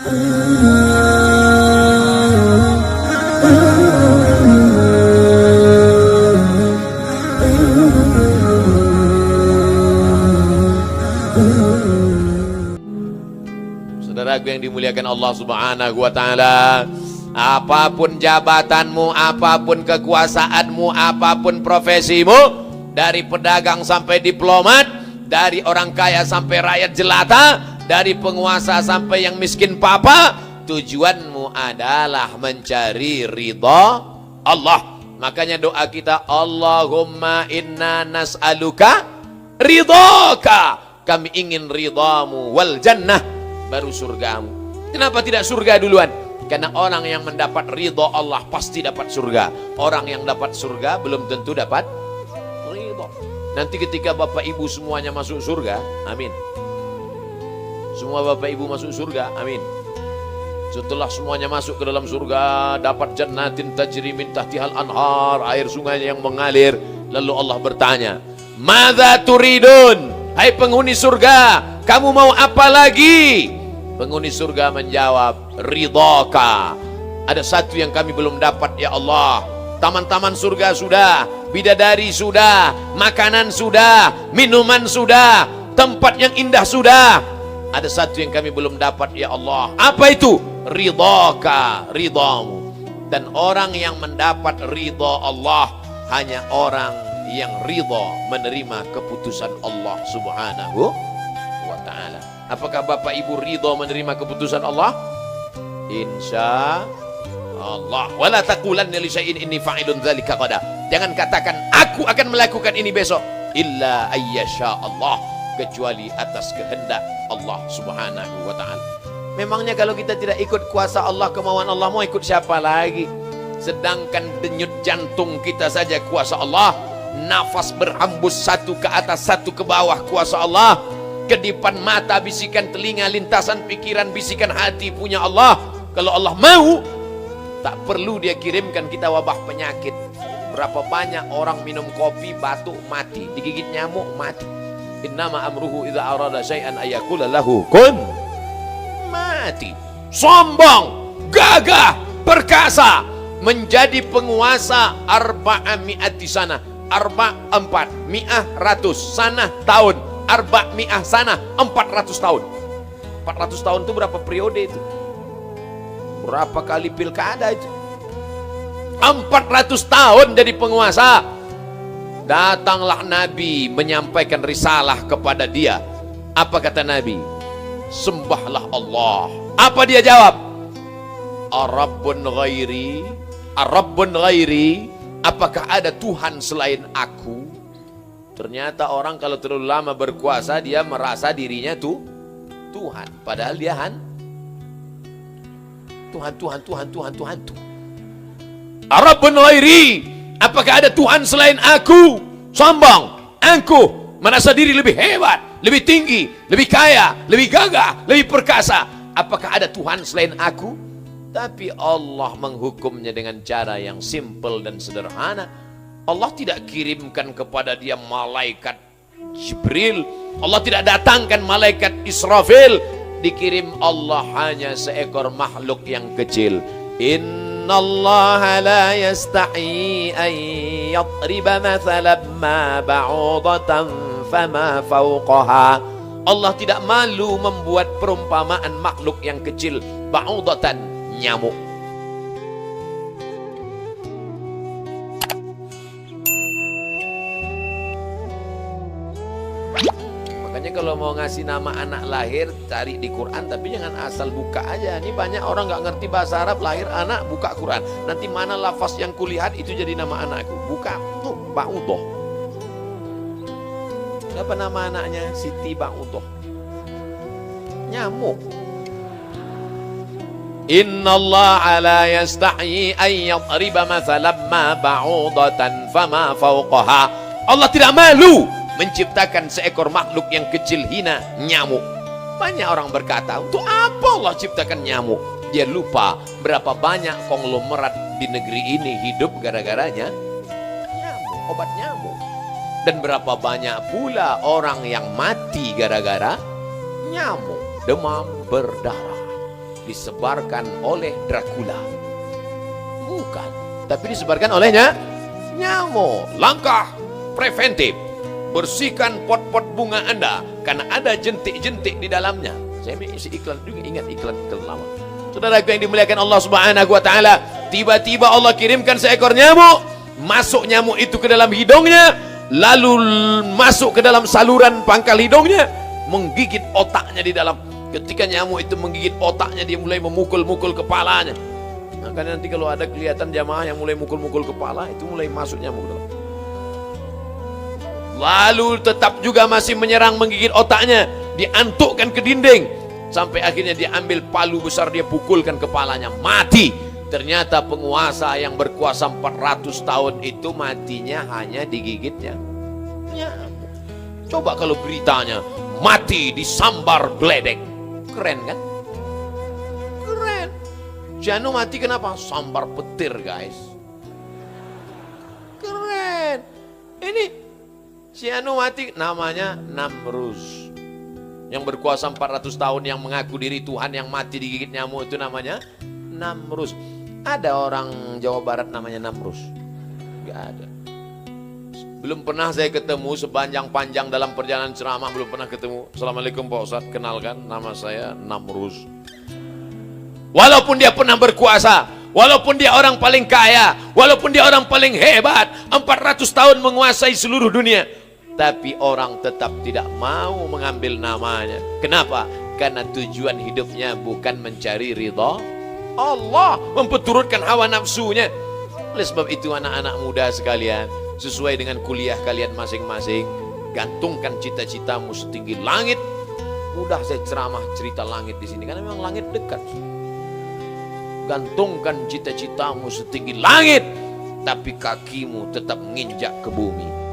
Saudaraku yang dimuliakan Allah Subhanahu wa Ta'ala, apapun jabatanmu, apapun kekuasaanmu, apapun profesimu, dari pedagang sampai diplomat, dari orang kaya sampai rakyat jelata, dari penguasa sampai yang miskin papa, tujuanmu adalah mencari ridha Allah. Makanya doa kita, Allahumma inna nas'aluka ridhaka, kami ingin ridhamu, wal jannah, baru surgamu. Kenapa tidak surga duluan? Karena orang yang mendapat ridha Allah pasti dapat surga. Orang yang dapat surga belum tentu dapat ridha. Nanti ketika bapak ibu semuanya masuk surga, amin. Semua bapak ibu masuk surga, amin. Setelah semuanya masuk ke dalam surga, dapat jannatin tajri min tahtihal anhar, air sungai yang mengalir. Lalu Allah bertanya, madza turidun? Hai penghuni surga, kamu mau apa lagi? Penghuni surga menjawab, ridhaka. Ada satu yang kami belum dapat ya Allah. Taman-taman surga sudah, bidadari sudah, makanan sudah, minuman sudah, tempat yang indah sudah. Ada satu yang kami belum dapat ya Allah. Apa itu? Ridhaka, ridhamu. Dan orang yang mendapat ridha Allah hanya orang yang ridha menerima keputusan Allah Subhanahu wa Ta'ala. Apakah bapak ibu ridha menerima keputusan Allah? Insya Allah. Wala taqulanna li syai'in inni fa'ilun dzalika qada. Jangan katakan aku akan melakukan ini besok, illa ayyasha Allah, kecuali atas kehendak Allah Subhanahu wa Ta'ala. Memangnya kalau kita tidak ikut kuasa Allah, kemauan Allah, mau ikut siapa lagi? Sedangkan denyut jantung kita saja kuasa Allah, nafas berhembus satu ke atas satu ke bawah kuasa Allah, kedipan mata, bisikan telinga, lintasan pikiran, bisikan hati punya Allah. Kalau Allah mau, tak perlu dia kirimkan kita wabah penyakit. Berapa banyak orang minum kopi batuk mati, digigit nyamuk mati. Innama amruhu idza arada syai'an ayaqula lahu kun, mati. Sombong, gagah, perkasa, menjadi penguasa arba'ami'ati sana, empat mi'ah ratus sana tahun, mi'ah sana 400 tahun. 400 tahun itu berapa periode itu? Berapa kali pilkada itu? 400 tahun jadi penguasa. Datanglah Nabi menyampaikan risalah kepada dia. Apa kata Nabi? Sembahlah Allah. Apa dia jawab? Ar-Rabbun ghairi, Ar-Rabbun ghairi, apakah ada Tuhan selain aku? Ternyata orang kalau terlalu lama berkuasa, dia merasa dirinya tuh Tuhan, padahal dia Tuhan. Ar-Rabbun ghairi, apakah ada Tuhan selain aku? Sombong, angkuh, merasa diri lebih hebat, lebih tinggi, lebih kaya, lebih gagah, lebih perkasa. Apakah ada Tuhan selain aku? Tapi Allah menghukumnya dengan cara yang simple dan sederhana. Allah tidak kirimkan kepada dia malaikat Jibril. Allah tidak datangkan malaikat Israfil. Dikirim Allah hanya seekor makhluk yang kecil. Innallaha la yastahi an yadriba mathalan ma ba'udatan fama fawqaha. Allah tidak malu membuat perumpamaan makhluk yang kecil. Ba'udatan, nyamuk. Makanya kalau mau ngasih nama anak lahir, cari di Quran, tapi jangan asal buka aja. Ini banyak orang nggak ngerti bahasa Arab, lahir anak buka Quran. Nanti mana lafaz yang kulihat itu jadi nama anakku. Buka tuh Ba'udoh. Apa nama anaknya? Siti Ba'udoh. Nyamuk. Innallaha la yastahyi an yadriba mathalan ma ba'udatan fama fawqaha. Allah tidak malu menciptakan seekor makhluk yang kecil hina, nyamuk. Banyak orang berkata, untuk apa Allah ciptakan nyamuk? Dia lupa berapa banyak konglomerat di negeri ini hidup gara-garanya nyamuk, obat nyamuk. Dan berapa banyak pula orang yang mati gara-gara nyamuk, demam berdarah. disebarkan oleh Dracula. Bukan, tapi disebarkan olehnya nyamuk. Langkah preventif, bersihkan pot-pot bunga Anda karena ada jentik-jentik di dalamnya. Saya isi iklan juga, ingat iklan lama. Saudaraku yang dimuliakan Allah Subhanahu wa taala, tiba-tiba Allah kirimkan seekor nyamuk. Masuk nyamuk itu ke dalam hidungnya, lalu masuk ke dalam saluran pangkal hidungnya, menggigit otaknya di dalam. Ketika nyamuk itu menggigit otaknya, dia mulai memukul-mukul kepalanya. Makanya nanti kalau ada kelihatan jamaah yang mulai mukul-mukul kepala, itu mulai masuk nyamuk ke dalam. Lalu tetap juga masih menyerang, menggigit otaknya, diantukkan ke dinding, sampai akhirnya dia ambil palu besar, dia pukulkan kepalanya, mati. Ternyata penguasa yang berkuasa 400 tahun itu matinya hanya digigitnya nyamuk. Coba kalau beritanya mati disambar geledek, keren kan? Keren. Janu mati kenapa? Sambar petir, guys. Keren. Ini Ciano mati namanya Namrus. Yang berkuasa 400 tahun, yang mengaku diri Tuhan, yang mati digigit nyamuk, itu namanya Namrus. Ada orang Jawa Barat namanya Namrus? Gak ada. Belum pernah saya ketemu sepanjang-panjang dalam perjalanan ceramah, belum pernah ketemu. Assalamualaikum Pak Ustadz, kenalkan nama saya Namrus. Walaupun dia pernah berkuasa, walaupun dia orang paling kaya, walaupun dia orang paling hebat, 400 tahun menguasai seluruh dunia, tapi orang tetap tidak mau mengambil namanya. Kenapa? Karena tujuan hidupnya bukan mencari ridha Allah, memperturutkan hawa nafsunya. Oleh sebab itu anak-anak muda sekalian, sesuai dengan kuliah kalian masing-masing, gantungkan cita-citamu setinggi langit. Mudah saya ceramah cerita langit di sini karena memang langit dekat. Gantungkan cita-citamu setinggi langit, tapi kakimu tetap menginjak ke bumi.